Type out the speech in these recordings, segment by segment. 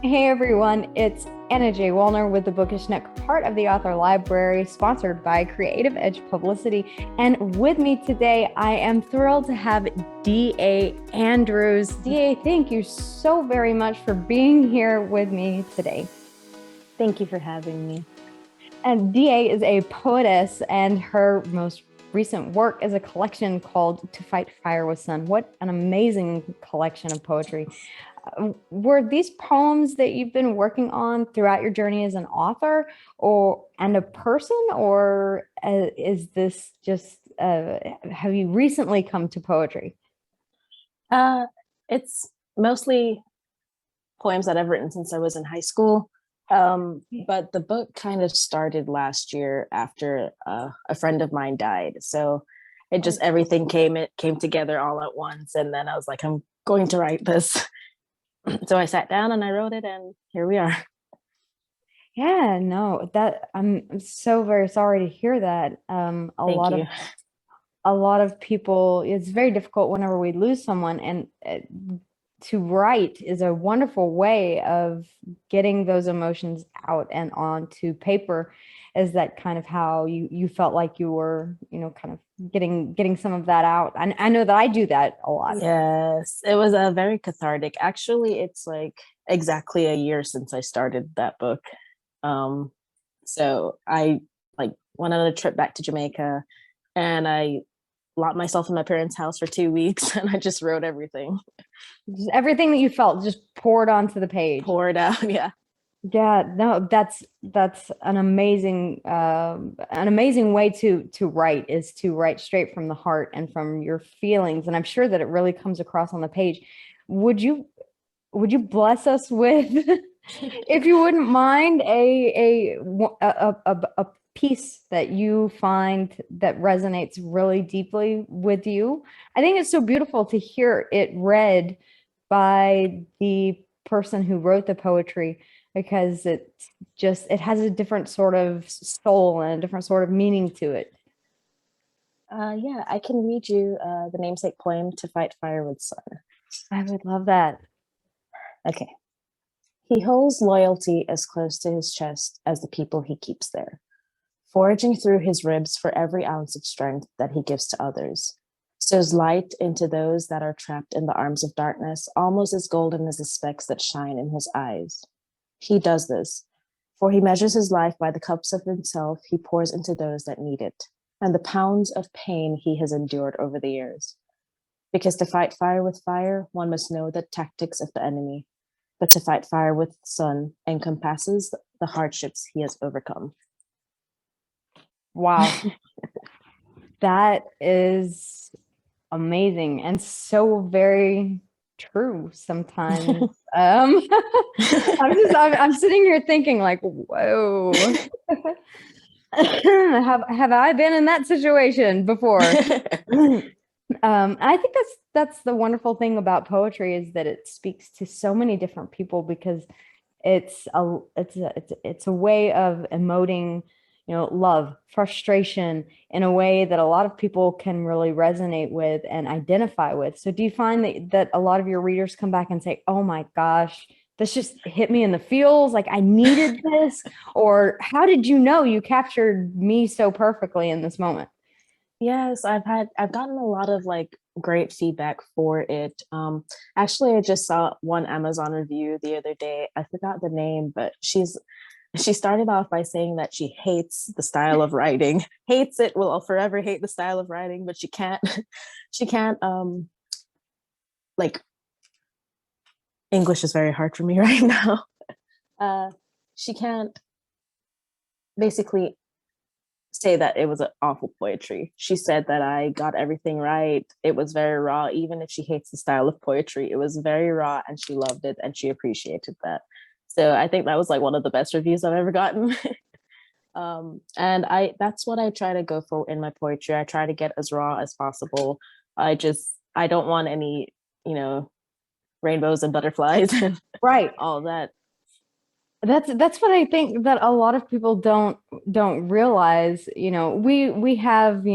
Hey everyone, it's Anna J. Wallner with the Bookish Nook, part of the Author Library, sponsored by Creative Edge Publicity. And with me today, I am thrilled to have D.A. Andrews. D.A., thank you so very much for being here with me today. Thank you for having me. And D.A. is a poetess, and her most recent work is a collection called To Fight Fire with Sun. What an amazing collection of poetry. Were these poems that you've been working on throughout your journey as an author or and a person, or is this just have you recently come to poetry? Uh, it's mostly poems that I've written since I was in high school. But the book kind of started last year after a friend of mine died. So it just everything came together all at once, and then I was like, I'm going to write this. So I sat down and I wrote it, and here we are. Yeah, no, that I'm so very sorry to hear that. Thank you. A lot of people, it's very difficult whenever we lose someone, and to write is a wonderful way of getting those emotions out and onto paper. Is that kind of how you felt like you were, kind of getting some of that out? And I know that I do that a lot. Yes, it was very cathartic. Actually, it's like exactly a year since I started that book. Um, so I like went on a trip back to Jamaica, and I locked myself in my parents' house for 2 weeks, and I just wrote everything, Just everything that you felt just poured onto the page. poured out. Yeah. Yeah, no, that's an amazing way to write, is to write straight from the heart and from your feelings. And I'm sure that it really comes across on the page. Would you would you bless us with, if you wouldn't mind, a piece that you find that resonates really deeply with you? I think it's so beautiful to hear it read by the person who wrote the poetry, because it has a different sort of soul and a different sort of meaning to it. Yeah, I can read you the namesake poem To Fight Fire with Sun. I would love that. Okay. He holds loyalty as close to his chest as the people he keeps there, foraging through his ribs for every ounce of strength that he gives to others. Sows light into those that are trapped in the arms of darkness, almost as golden as the specks that shine in his eyes. He does this, for he measures his life by the cups of himself he pours into those that need it, and the pounds of pain he has endured over the years. Because to fight fire with fire, one must know the tactics of the enemy, but to fight fire with sun encompasses the hardships he has overcome. Wow. That is amazing and so very true sometimes. I'm sitting here thinking like, whoa. Have I been in that situation before? I think that's the wonderful thing about poetry, is that it speaks to so many different people, because it's a way of emoting, love, frustration, in a way that a lot of people can really resonate with and identify with. So do you find that a lot of your readers come back and say, oh my gosh, this just hit me in the feels, like I needed this? Or how did you know you captured me so perfectly in this moment? Yes, I've gotten a lot of like great feedback for it. Actually, I just saw one Amazon review the other day. I forgot the name, but she started off by saying that she hates the style of writing, hates it, will forever hate the style of writing, but she can't she can't like English is very hard for me right now. Uh she can't basically say that it was an awful poetry. She said that I got everything right. It was very raw, even if she hates the style of poetry. It was very raw, and she loved it, and she appreciated that. So I think that was like one of the best reviews I've ever gotten. And I that's what I try to go for in my poetry. I try to get as raw as possible. I don't want any, you know, rainbows and butterflies and Right. all that. That's what I think that a lot of people don't realize. We have,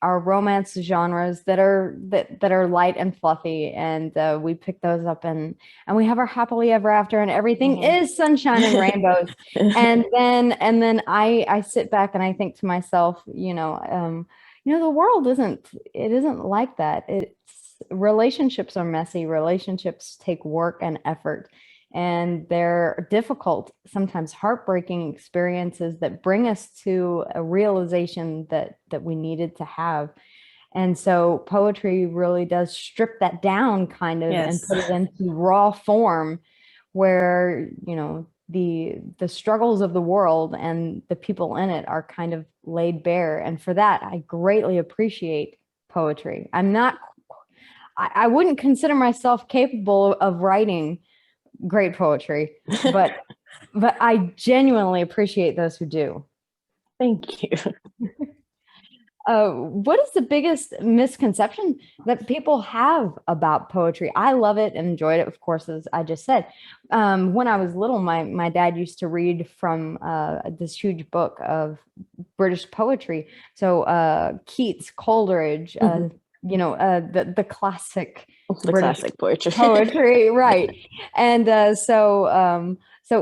our romance genres that are light and fluffy, and we pick those up, and we have our happily ever after, and everything Mhm. is sunshine and rainbows. And then I sit back and I think to myself, the world isn't like that. It's relationships are messy. Relationships take work and effort, and they're difficult, sometimes heartbreaking experiences that bring us to a realization that we needed to have. And so poetry really does strip that down kind of and Yes. put it into raw form, where the struggles of the world and the people in it are kind of laid bare. And for that, I greatly appreciate poetry. I wouldn't consider myself capable of writing great poetry, but I genuinely appreciate those who do. Thank you. What is the biggest misconception that people have about poetry? I love it and enjoyed it, of course, as I just said. When I was little, my dad used to read from this huge book of British poetry. So Keats, Coleridge, Mhm. the classic The British classic poetry. poetry, right? And so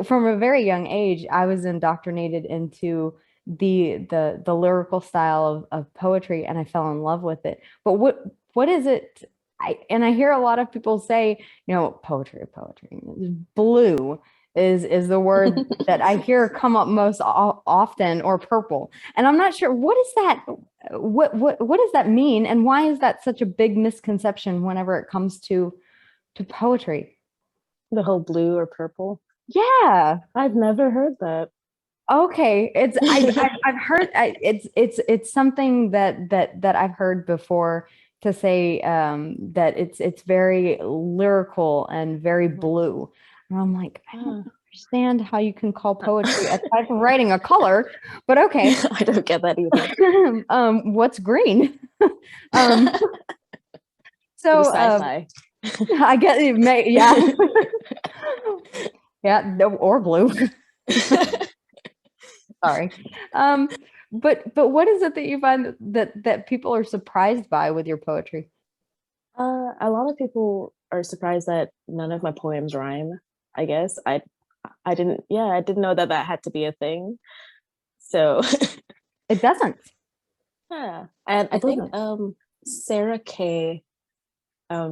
from a very young age, I was indoctrinated into the lyrical style of poetry, and I fell in love with it. But what is it? I hear a lot of people say, poetry, blue is the word that I hear come up most often, or purple. And I'm not sure, what is that? What does that mean, and why is that such a big misconception whenever it comes to poetry? The whole blue or purple. Yeah. I've never heard that. Okay, I've heard, it's something that I've heard before, to say that it's very lyrical and very Mhm. blue. And I'm like, I don't Ah. understand how you can call poetry a type of writing a color, but okay. I don't get that either. What's green? Um, Maybe so sci-fi. I get it, yeah. Yeah, no, or blue. Sorry. Um, but what is it that you find that people are surprised by with your poetry? A lot of people are surprised that none of my poems rhyme. I guess I didn't. Yeah, I didn't know that that had to be a thing. So It doesn't. yeah, and I It think doesn't. Sarah Kay,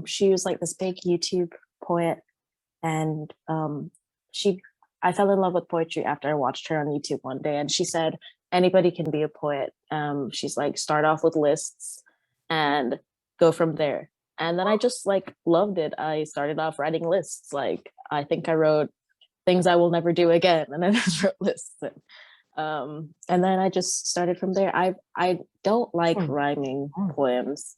she was like this big YouTube poet, and she I fell in love with poetry after I watched her on YouTube one day, and she said anybody can be a poet. She's like, start off with lists and go from there. And then I just like loved it. I started off writing lists. Like I think I wrote things I will never do again, and I just wrote lists. And then I just started from there. I don't like Hmm. rhyming Oh. poems.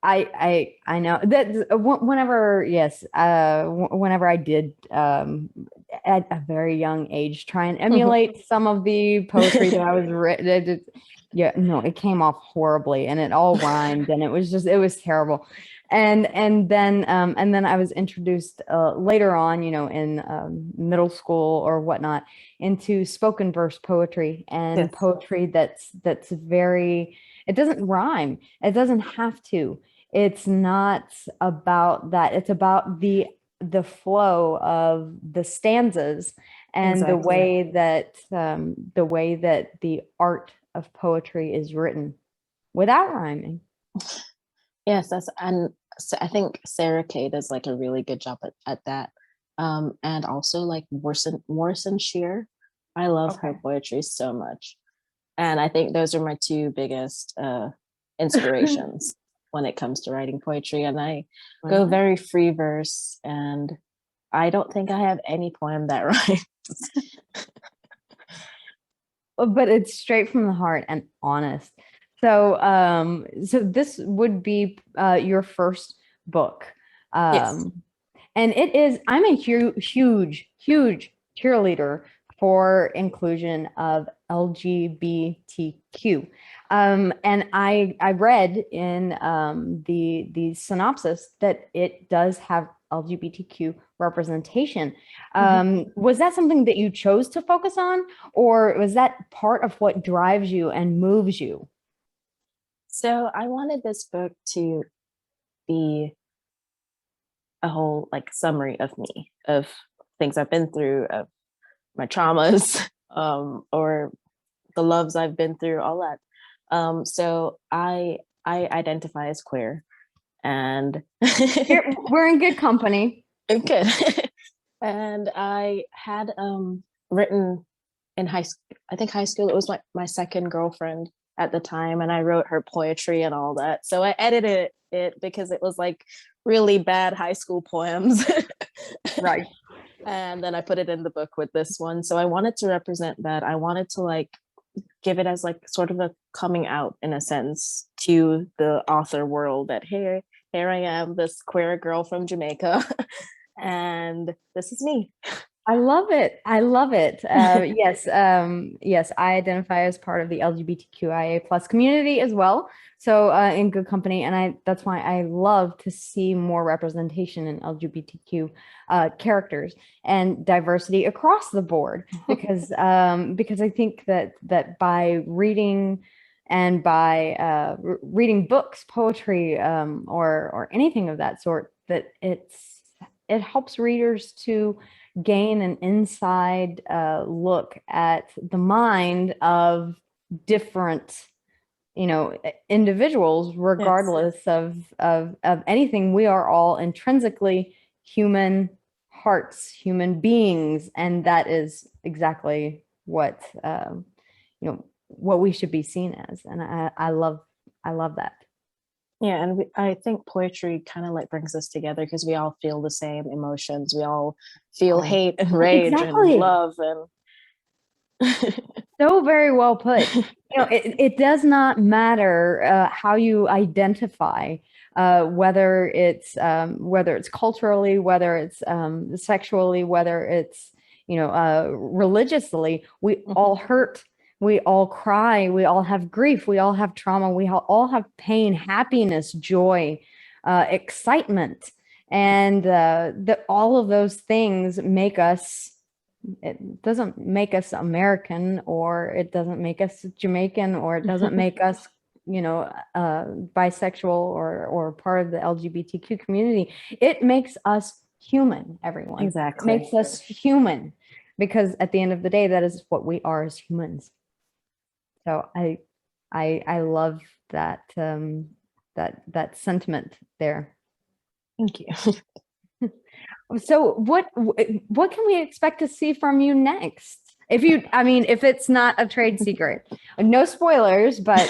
I know that whenever, yes, whenever I did, at a very young age, try and emulate some of the poetry that I was written. Yeah, no, it came off horribly, and it all rhymed, and it was terrible. And then I was introduced later on, in middle school or whatnot, into spoken verse poetry, and Yes, poetry that's very, it doesn't rhyme. It doesn't have to. It's not about that. It's about the flow of the stanzas, and exactly. the way that the art of poetry is written without rhyming. Yes, that's and I think Sarah Kay does like a really good job at that. And also like Morrison Shear. I love her Okay. poetry so much. And I think those are my two biggest inspirations when it comes to writing poetry. And I go Well, very free verse, and I don't think I have any poem that rhymes. but it's straight from the heart and honest. So this would be your first book. Yes. Um, and I'm a huge cheerleader for inclusion of LGBTQ. And I read in the synopsis that it does have LGBTQ representation. Mhm. Was that something that you chose to focus on, or was that part of what drives you and moves you? So I wanted this book to be a whole like summary of me, of things I've been through, of my traumas, or the loves I've been through, all that. So I identify as queer, and We're in good company. good. And I had written in high school. I think high school. It was my second girlfriend at the time, and I wrote her poetry and all that. So I edited it because it was like really bad high school poems. Right. And then I put it in the book with this one. So I wanted to represent that. I wanted to like give it as like sort of a coming out in a sense to the author world that here I am, this queer girl from Jamaica, and this is me. I love it. I love it. Yes, yes, I identify as part of the LGBTQIA plus community as well. So in good company, and that's why I love to see more representation in LGBTQ characters and diversity across the board, because I think that by reading and by reading books, poetry, or anything of that sort, that it helps readers to gain an inside look at the mind of different, individuals, regardless of anything. We are all intrinsically human hearts, human beings, and that is exactly what we should be seen as. And I love that. Yeah, and I think poetry kind of like brings us together because we all feel the same emotions. We all feel Oh, hate and rage and exactly. love and So very well put. It does not matter how you identify, whether it's culturally, whether it's sexually, whether it's religiously. We all hurt, we all cry, we all have grief, we all have trauma, we all have pain, happiness, joy, excitement, and that all of those things make us. It doesn't make us American, or it doesn't make us Jamaican, or it doesn't make us, bisexual or part of the LGBTQ community. It makes us human, everyone. It exactly. makes us human, because at the end of the day, that is what we are as humans. So I love that that sentiment there. Thank you. So what can we expect to see from you next? If it's not a trade secret, no spoilers, but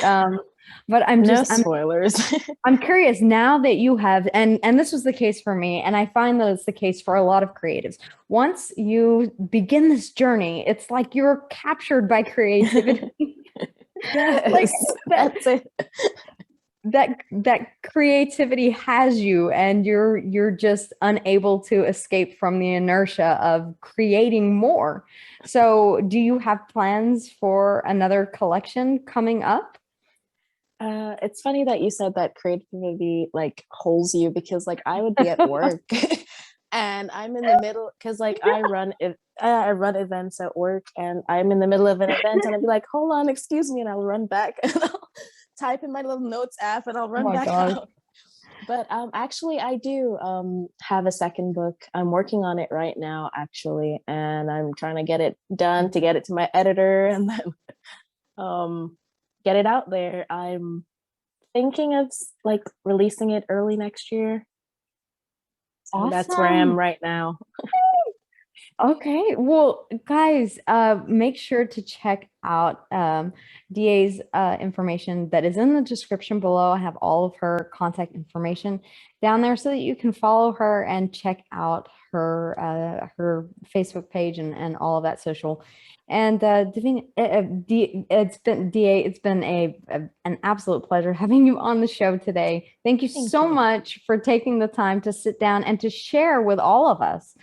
No spoilers. I'm curious now that you have, and this was the case for me, and I find that it's the case for a lot of creatives. Once you begin this journey, it's like you're captured by creativity. Yes, Like that's it. that creativity has you, and you're just unable to escape from the inertia of creating more. So do you have plans for another collection coming up? It's funny that you said that creativity like holds you because like I would be at work and I'm in the middle because like I run events at work and I'm in the middle of an event and I'd be like, hold on, excuse me, and I'll run back and I'll type in my little notes app and I'll Oh run my back gosh. out. But actually I do have a second book. I'm working on it right now actually, and I'm trying to get it done to get it to my editor and then um get it out there. I'm thinking of like releasing it early next year. So that's where I am Awesome. right now. Okay, well, guys, make sure to check out DA's information that is in the description below. I have all of her contact information down there so that you can follow her and check out her Facebook page and all of that social. And Davina, it's been DA, it's been an absolute pleasure having you on the show today. Thank you Thank so you. much for taking the time to sit down and to share with all of us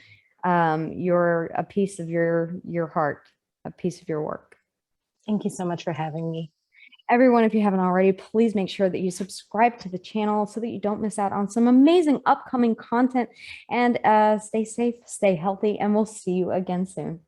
you're a piece of your heart, a piece of your work. Thank you so much for having me. Everyone, if you haven't already, please make sure that you subscribe to the channel so that you don't miss out on some amazing upcoming content. And stay safe, stay healthy, and we'll see you again soon.